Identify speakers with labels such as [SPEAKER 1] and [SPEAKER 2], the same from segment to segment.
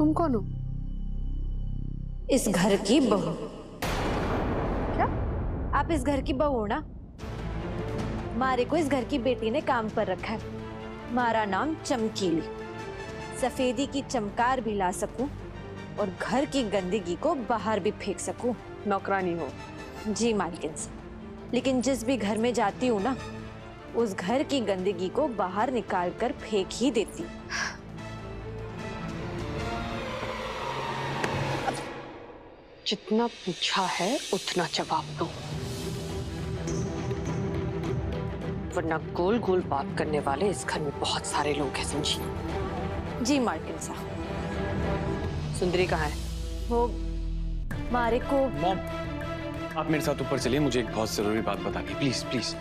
[SPEAKER 1] तुम कौन हो?
[SPEAKER 2] इस घर की बहू।
[SPEAKER 1] क्या?
[SPEAKER 2] आप इस घर की बहू हो ना? मारे को इस घर की बेटी ने काम पर रखा है। मारा नाम चमकीली, सफेदी की चमकार भी ला सकूं और घर की गंदगी को बाहर भी फेंक सकूं।
[SPEAKER 1] नौकरानी हो?
[SPEAKER 2] जी मालकिन से। लेकिन जिस भी घर में जाती हूँ ना, उस घर की गंदगी को बाहर निकाल कर फेंक ही देती हूँ।
[SPEAKER 1] जितना पूछा है उतना जवाब दो, वरना गोल गोल बात करने वाले इस घर में बहुत सारे लोग हैं, समझी?
[SPEAKER 2] जी मालकिन साहब।
[SPEAKER 1] सुंदरी कहाँ है?
[SPEAKER 2] वो मारे को।
[SPEAKER 3] मॉम, आप मेरे साथ ऊपर चलिए, मुझे एक बहुत जरूरी बात बतानी है, प्लीज प्लीज।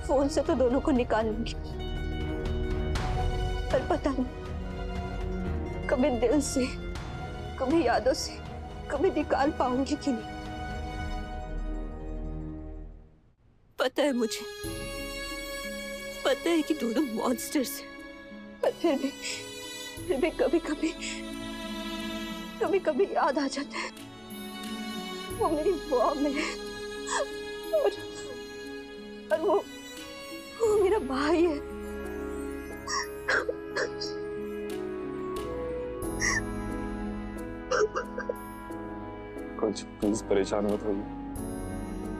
[SPEAKER 4] फोन से तो दोनों को निकालूंगी, पर पता नहीं कभी दिल से, कभी यादों से, कभी निकाल पाऊंगी कि नहीं। पता है मुझे, पता है कि दोनों मॉन्स्टर्स हैं, पर फिर भी कभी कभी याद आ जाता है वो मेरी मॉम है और वो मेरा भाई है।
[SPEAKER 5] कुछ प्लीज परेशान मत होइए,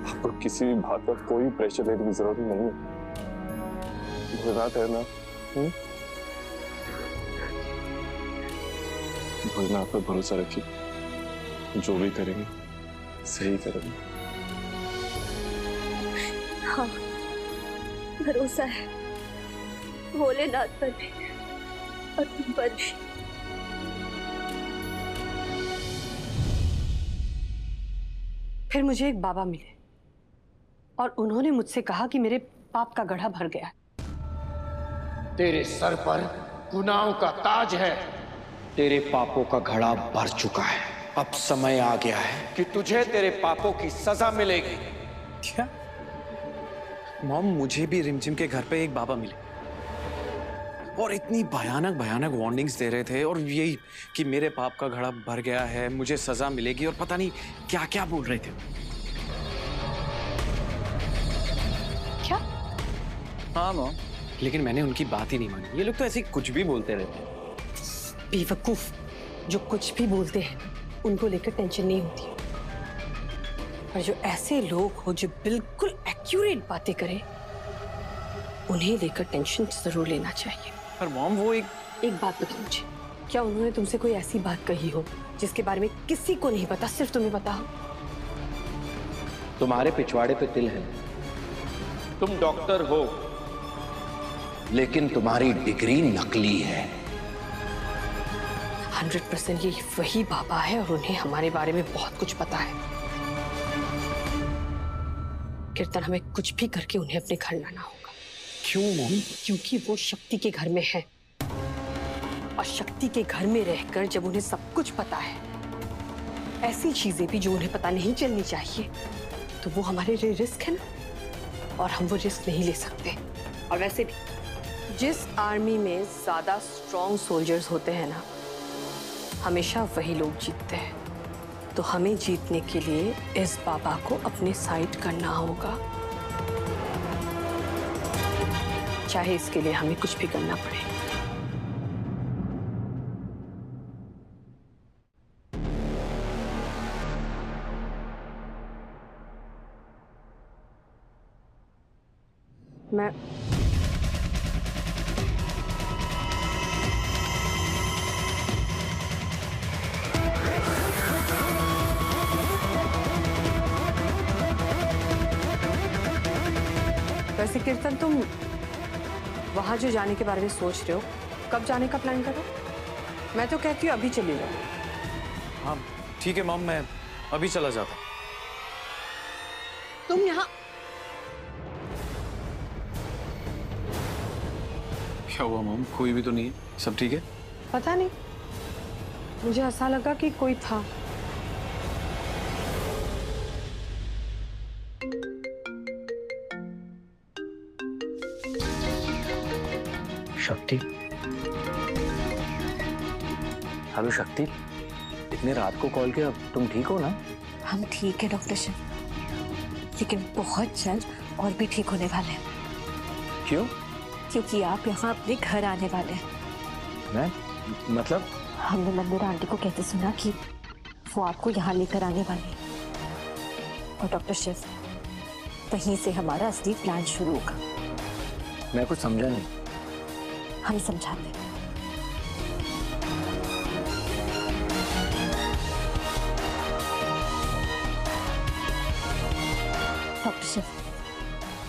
[SPEAKER 5] आपको किसी भी बात का कोई प्रेशर लेने की जरूरत नहीं है। भोजनाथ है ना? भोजनाथ पर भरोसा रखिए, जो भी करेंगे सही करेंगे।
[SPEAKER 4] हाँ, भरोसा है भोलेनाथ पर भी और तुम पर भी।
[SPEAKER 1] फिर मुझे एक बाबा मिले और उन्होंने मुझसे कहा कि मेरे पाप का गड्ढा भर गया।
[SPEAKER 6] तेरे सर पर गुनाहों का ताज है, तेरे पापों का घड़ा भर चुका है। अब समय आ गया है कि तुझे तेरे पापों की सजा मिलेगी।
[SPEAKER 3] क्या? मॉम, मुझे भी रिमझिम के घर पे एक बाबा मिले और इतनी भयानक भयानक वार्निंग्स दे रहे थे, और यही कि मेरे पाप का घड़ा भर गया है, मुझे सजा मिलेगी, और पता नहीं क्या क्या बोल रहे थे।
[SPEAKER 1] क्या?
[SPEAKER 3] हाँ मॉम, लेकिन मैंने उनकी बात ही नहीं मानी। ये लोग तो ऐसे कुछ भी बोलते रहते हैं।
[SPEAKER 1] बेवकूफ, जो कुछ भी बोलते हैं उनको लेकर टेंशन नहीं होती, पर जो ऐसे लोग हो जो बिल्कुल एक्यूरेट बातें करें, उन्हें लेकर टेंशन जरूर लेना चाहिए।
[SPEAKER 3] पर मॉम, वो एक
[SPEAKER 1] बात बताओ मुझे, क्या उन्होंने तुमसे कोई ऐसी बात कही हो जिसके बारे में किसी को नहीं पता, सिर्फ तुम्हें पता हो?
[SPEAKER 6] तुम्हारे पिछवाड़े पे तिल है, तुम डॉक्टर हो, लेकिन तुम्हारी डिग्री नकली है।
[SPEAKER 1] 100% ये वही बाबा है और उन्हें हमारे बारे में बहुत कुछ पता है। कीर्तन, हमें कुछ भी करके उन्हें अपने घर लाना होगा।
[SPEAKER 3] क्यों मॉम?
[SPEAKER 1] क्योंकि वो शक्ति के घर में है, और शक्ति के घर में रहकर जब उन्हें सब कुछ पता है, ऐसी चीजें भी जो उन्हें पता नहीं चलनी चाहिए, तो वो हमारे लिए रिस्क है ना, और हम वो रिस्क नहीं ले सकते। और वैसे भी जिस आर्मी में ज्यादा स्ट्रॉन्ग सोल्जर्स होते हैं ना, हमेशा वही लोग जीतते हैं। तो हमें जीतने के लिए इस बाबा को अपने साइड करना होगा, चाहे इसके लिए हमें कुछ भी करना पड़े। मैं वैसे कीर्तन, तुम वहां जो जाने के बारे में सोच रहे हो, कब जाने का प्लान करो? मैं तो कहती हूँ अभी चली जाओ।
[SPEAKER 3] हाँ ठीक है मॉम, मैं अभी चला जाता हूँ।
[SPEAKER 1] तुम यहाँ
[SPEAKER 3] क्या हुआ मॉम? कोई भी तो नहीं है, सब ठीक है?
[SPEAKER 1] पता नहीं, मुझे ऐसा लगा कि कोई था।
[SPEAKER 7] शक्ति, हेलो शक्ति, इतने रात को कॉल किया, तुम ठीक हो ना?
[SPEAKER 2] हम ठीक है डॉक्टर शिव, लेकिन बहुत जल्द और भी ठीक होने वाले हैं।
[SPEAKER 7] क्यों?
[SPEAKER 2] क्योंकि आप यहाँ अपने घर आने वाले हैं।
[SPEAKER 7] मैं मतलब?
[SPEAKER 2] हमने मंदिर आंटी को कहते सुना कि वो आपको यहाँ लेकर आने वाली है। और डॉक्टर शिव, वहीं से हमारा असली प्लान शुरू होगा।
[SPEAKER 7] मैं कुछ समझा नहीं।
[SPEAKER 2] हम समझाते हैं। डॉक्टर शिव,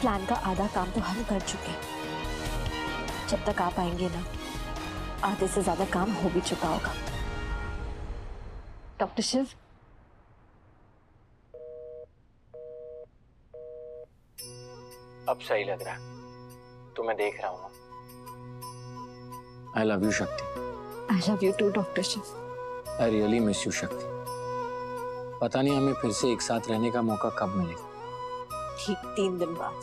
[SPEAKER 2] प्लान का आधा काम तो हम कर चुके हैं। जब तक आप आएंगे ना, आधे से ज्यादा काम हो भी चुका होगा। डॉक्टर शिव,
[SPEAKER 7] अब सही लग रहा है, तो मैं देख रहा हूँ ना। आई love you Shakti.
[SPEAKER 2] I love you too doctor Shiv.
[SPEAKER 7] I really miss you Shakti. पता नहीं हमें फिर से एक साथ रहने का मौका कब मिलेगा।
[SPEAKER 2] ठीक 3 दिन बाद,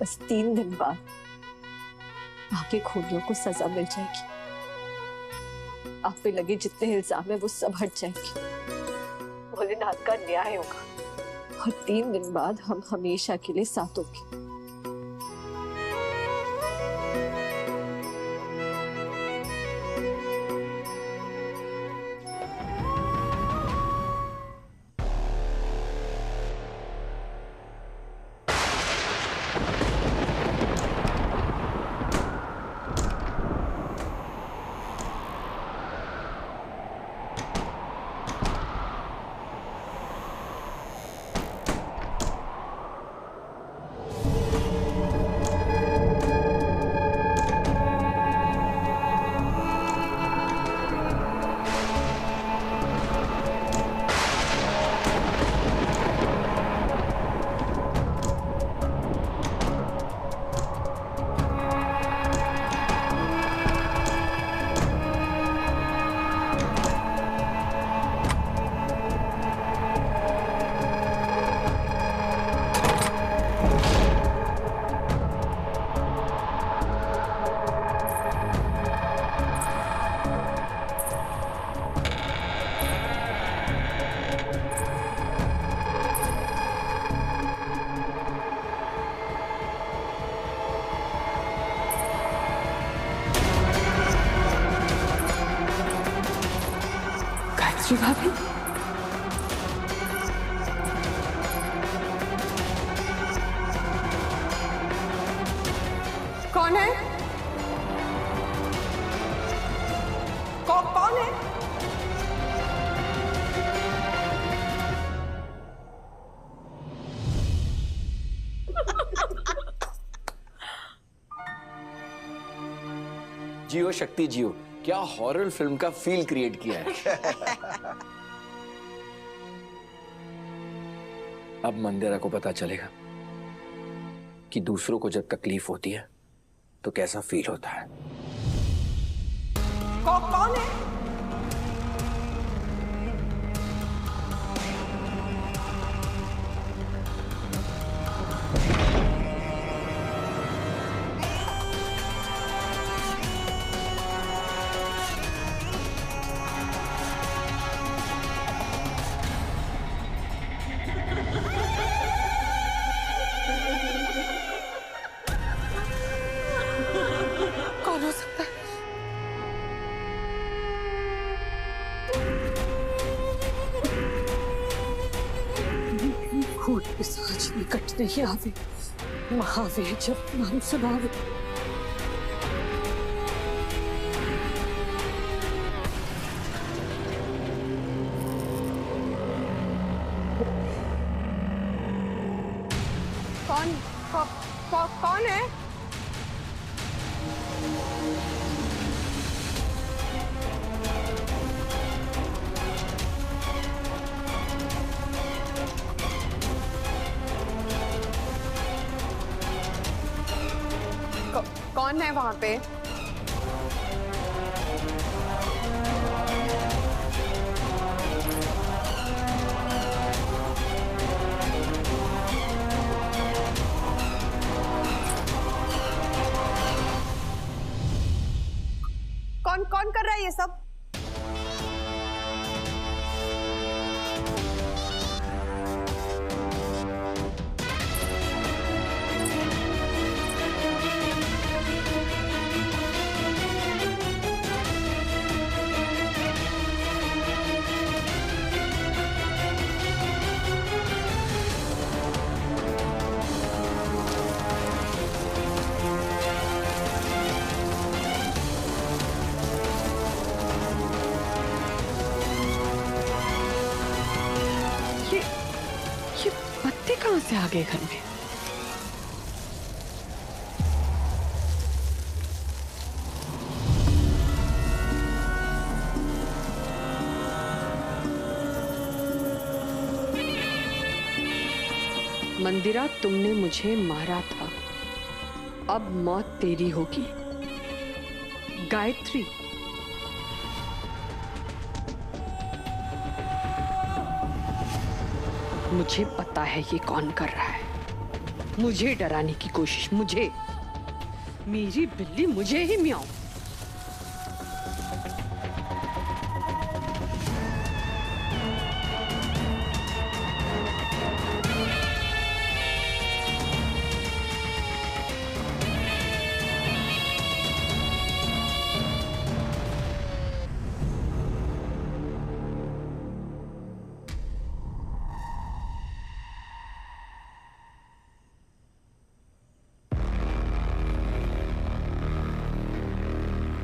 [SPEAKER 2] बस 3 दिन बाद आपके खूनियों को सजा मिल जाएगी। आप पे लगे जितने इल्जाम है वो सब हट जाएंगे। भोलेनाथ का न्याय होगा और 3 दिन बाद हम हमेशा के लिए साथ होंगे।
[SPEAKER 1] जी भाभी, कौन है? कौन है?
[SPEAKER 6] जियो शक्ति जियो, क्या हॉरर फिल्म का फील क्रिएट किया है। अब मंदिरा को पता चलेगा कि दूसरों को जब तकलीफ होती है तो कैसा फील होता है।
[SPEAKER 1] कौन है? कौन हो सकता है? खून पिशाच निकट नहीं आवे, महावीर जब नाम सुनावे। कौन है? कौन है वहां पे? कौन कर रहा है ये सब? ये पत्ते कहां से आ गए घर में? मंदिरा, तुमने मुझे मारा था, अब मौत तेरी होगी। गायत्री, मुझे पता है ये कौन कर रहा है। मुझे डराने की कोशिश, मुझे, मेरी बिल्ली मुझे ही म्याऊं।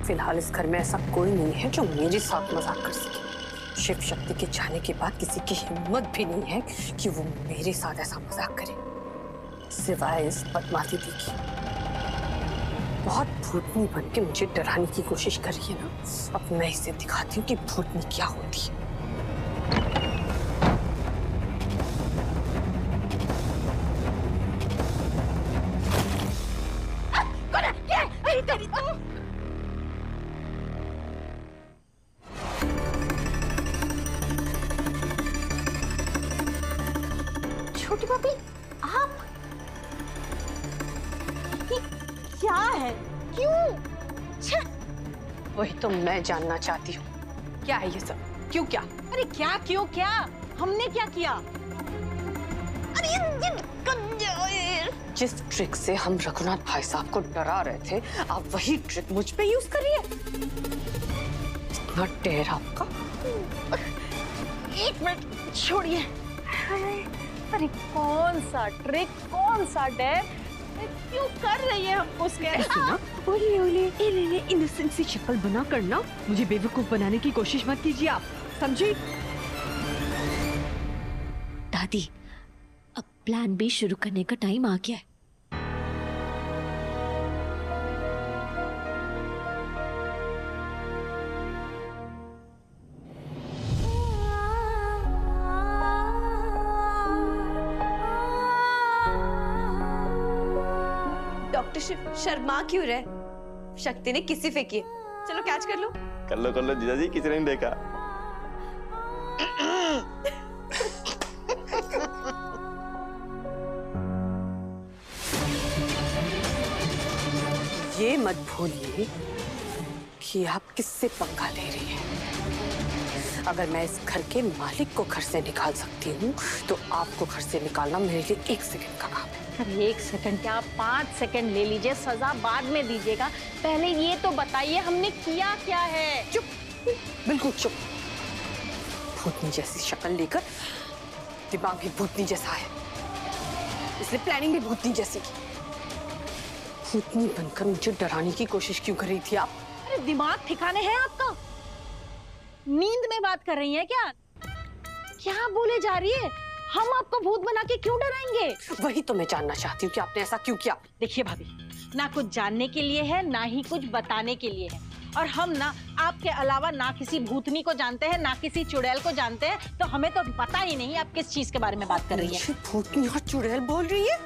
[SPEAKER 1] फिलहाल इस घर में ऐसा कोई नहीं है जो मेरे साथ मजाक कर सके। शिव शक्ति के जाने के बाद किसी की हिम्मत भी नहीं है कि वो मेरे साथ ऐसा मजाक करे, सिवाय इस बदमाशी दी की। बहुत भूतनी बन के मुझे डराने की कोशिश कर रही है ना। अब मैं इसे दिखाती हूँ कि भूतनी क्या होती है।
[SPEAKER 2] छोटी भाभी, आप ये क्या है? क्यों?
[SPEAKER 1] वही तो मैं जानना चाहती हूँ, क्या है ये सब? क्यों? क्या?
[SPEAKER 2] अरे क्या क्यों क्या? हमने क्या किया? अरे
[SPEAKER 1] जिस ट्रिक से हम रघुनाथ भाई साहब को डरा रहे थे, आप वही ट्रिक मुझ पे यूज कर रही है। इतना डेर आपका।
[SPEAKER 2] एक मिनट छोड़िए। अरे कौन सा ट्रिक, कौन सा डर, क्यों कर रही है हमको?
[SPEAKER 1] ओले ओले एले इनोसेंट सी शक्ल बना करना मुझे बेवकूफ बनाने की कोशिश मत कीजिए आप, समझी?
[SPEAKER 2] दादी, अब प्लान बी शुरू करने का टाइम आ गया है।
[SPEAKER 4] डॉक्टर शिव शर्मा क्यों रहे? शक्ति ने किसी फेंकी है। चलो कैच कर लो।
[SPEAKER 5] कर लो जीजा जी, किसी ने नहीं देखा।
[SPEAKER 1] ये मत भूलिए कि आप किससे पंगा ले रही हैं। अगर मैं इस घर के मालिक को घर से निकाल सकती हूँ तो आपको घर से निकालना मेरे लिए 1 सेकंड का काम है।
[SPEAKER 2] अरे 1 सेकंड क्या, 5 सेकंड ले लीजिए, सजा बाद में दीजिएगा। पहले ये तो बताइए हमने किया क्या है?
[SPEAKER 1] चुप, बिल्कुल चुप। भूतनी जैसी शक्ल लेकर दिमाग भी भूतनी जैसा है, इसलिए प्लानिंग भी भूतनी जैसी की। भूतनी बनकर मुझे डराने की कोशिश क्यों कर रही थी आप?
[SPEAKER 2] अरे दिमाग ठिकाने है आपका? नींद में बात कर रही है क्या? क्या बोले जा रही है?
[SPEAKER 8] हम आपको भूत बना के क्यों डराएंगे?
[SPEAKER 1] वही तो मैं जानना चाहती हूँ कि आपने ऐसा क्यों किया।
[SPEAKER 8] देखिए भाभी, ना कुछ जानने के लिए है ना ही कुछ बताने के लिए है। और हम ना आपके अलावा ना किसी भूतनी को जानते हैं ना किसी चुड़ैल को जानते हैं, तो हमें तो पता ही नहीं आप किस चीज के बारे में बात कर रही है।
[SPEAKER 1] भूतनी और चुड़ैल बोल रही है?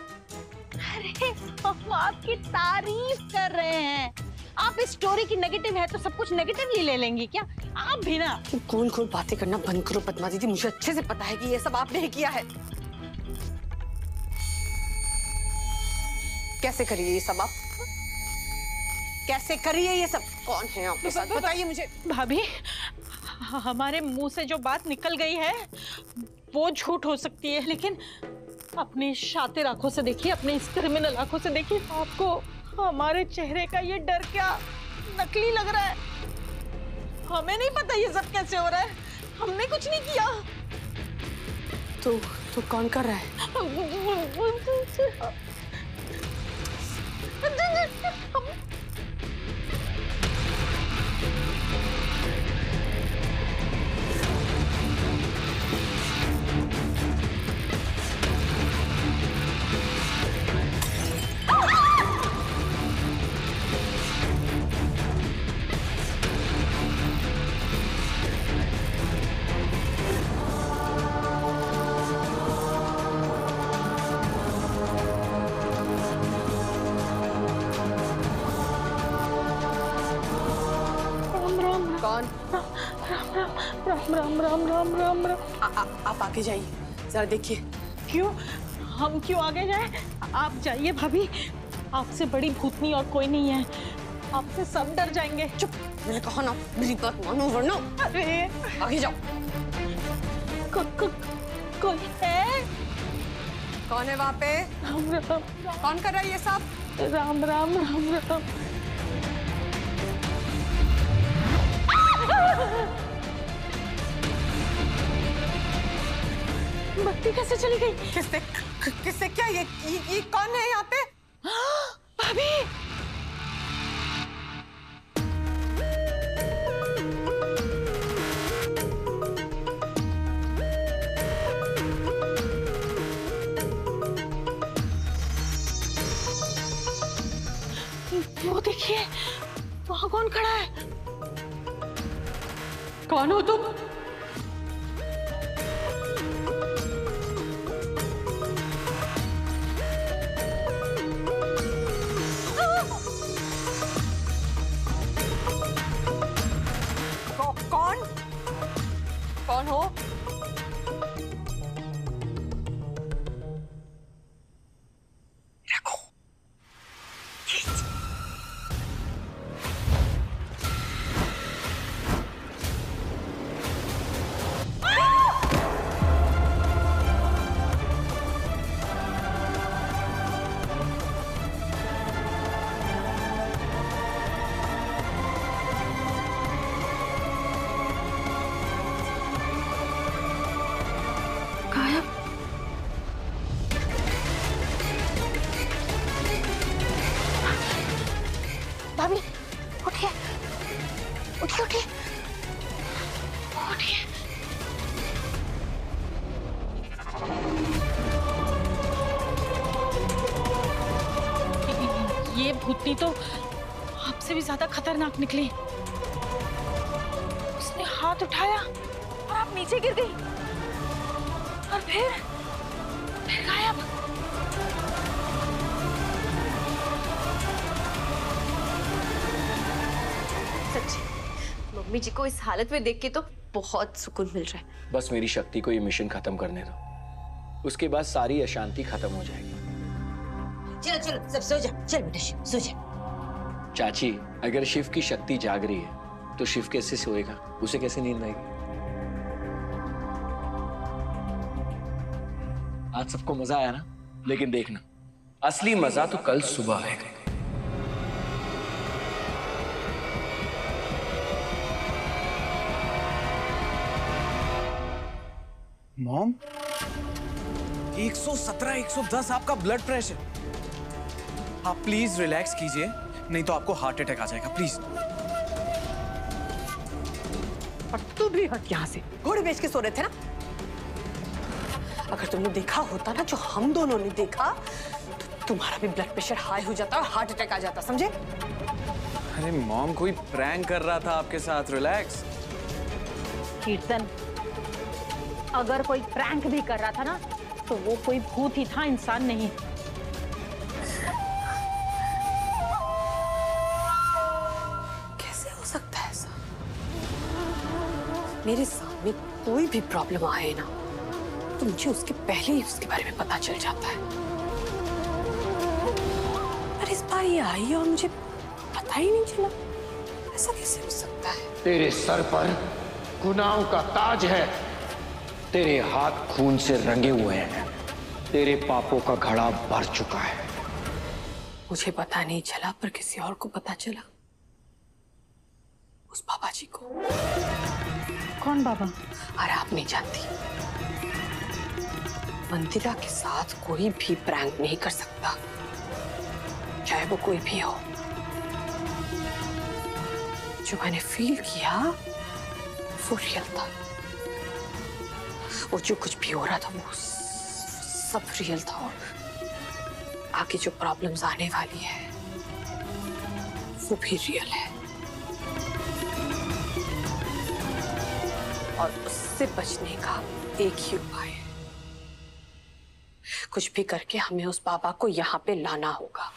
[SPEAKER 8] अरे हम आपकी तारीफ कर रहे हैं। आप इस स्टोरी की नेगेटिव है तो सब कुछ नेगेटिवली ले लेंगी क्या? आप भी ना
[SPEAKER 1] कौन कौन बातें करना बंद करो पद्मा दीदी, मुझे अच्छे से पता है कि ये सब आपने ही किया है। कैसे करिए ये सब आप? कैसे करिए ये सब? कौन है आप? सच बताइए मुझे।
[SPEAKER 8] भाभी, हमारे मुंह से जो बात निकल गई है वो झूठ हो सकती है, लेकिन अपनी शातिर आंखों से देखिए, अपने इस क्रिमिनल आंखों से देखिए, आपको हमारे चेहरे का ये डर क्या नकली लग रहा है? हमें नहीं पता ये सब कैसे हो रहा है, हमने कुछ नहीं किया।
[SPEAKER 1] तो कौन कर रहा है? कौन?
[SPEAKER 8] राम।
[SPEAKER 1] आप आगे जाइए, जरा देखिए।
[SPEAKER 8] क्यों? हम क्यों आगे जाएं? आप जाइए भाभी, आपसे बड़ी भूतनी और कोई नहीं है, आपसे सब डर जाएंगे।
[SPEAKER 1] चुप, मैंने कहा ना मेरी बात मानो वरना।
[SPEAKER 8] अरे
[SPEAKER 1] आगे जाओ।
[SPEAKER 8] कोई है?
[SPEAKER 1] कौन है वहाँ पे?
[SPEAKER 8] राम।
[SPEAKER 1] कौन कर रहा है ये सब?
[SPEAKER 8] राम। बत्ती कैसे चली गई?
[SPEAKER 1] किससे क्या? ये कौन है यहाँ पे?
[SPEAKER 8] भाभी, वो देखिए, वहां कौन खड़ा है?
[SPEAKER 1] कौन हो तुम? कौन हो?
[SPEAKER 8] भाभी, उठिए, उठिए। ये भूतनी तो आपसे भी ज्यादा खतरनाक निकली। उसने हाथ उठाया और आप नीचे गिर गई और फिर गायब।
[SPEAKER 4] सच्ची मम्मी जी को इस हालत में देख के तो बहुत सुकून मिल रहा है।
[SPEAKER 7] बस मेरी शक्ति को ये मिशन खत्म करने दो, उसके बाद सारी अशांति खत्म हो जाएगी।
[SPEAKER 2] चलो सब सो जा। चल बेटा शिव, सो जा।
[SPEAKER 7] चाची, अगर शिव की शक्ति जाग रही है तो शिव कैसे सोएगा? उसे कैसे नींद आएगी? आज सबको मजा आया ना, लेकिन देखना असली मजा तो कल सुबह आएगा।
[SPEAKER 3] मॉम, 117 110 आपका ब्लड प्रेशर। आप प्लीज रिलैक्स कीजिए, नहीं तो आपको हार्ट अटैक आ जाएगा। प्लीज।
[SPEAKER 1] और तू भी हट यहाँ से। घोड़े बेच के सो रहे थे ना? अगर तुमने देखा होता ना जो हम दोनों ने देखा, तो तुम्हारा भी ब्लड प्रेशर हाई हो जाता और हार्ट अटैक आ जाता, समझे?
[SPEAKER 3] अरे मॉम, कोई प्रैंक कर रहा था आपके साथ, रिलैक्स।
[SPEAKER 8] कीर्तन, अगर कोई प्रैंक भी कर रहा था ना, तो वो कोई भूत ही था, इंसान नहीं।
[SPEAKER 1] कैसे हो सकता है ऐसा? मेरे सामने कोई भी प्रॉब्लम आए ना, तो मुझे उसके पहले ही उसके बारे में पता चल जाता है। पर इस बार ये आई और मुझे पता ही नहीं चला। ऐसा कैसे हो सकता है?
[SPEAKER 6] तेरे सर पर गुनाहों का ताज है, तेरे हाथ खून से रंगे हुए हैं, तेरे पापों का घड़ा भर चुका है।
[SPEAKER 1] मुझे पता नहीं चला, पर किसी और को पता चला। उस बाबा जी को।
[SPEAKER 8] कौन बाबा?
[SPEAKER 1] अरे आप नहीं जानती। मंदिरा के साथ कोई भी प्रैंक नहीं कर सकता, चाहे वो कोई भी हो। जो मैंने फील किया वो रियल था। वो जो कुछ भी हो रहा था वो सब रियल था, और आगे जो प्रॉब्लम्स आने वाली है वो भी रियल है। और उससे बचने का एक ही उपाय है, कुछ भी करके हमें उस बाबा को यहाँ पे लाना होगा।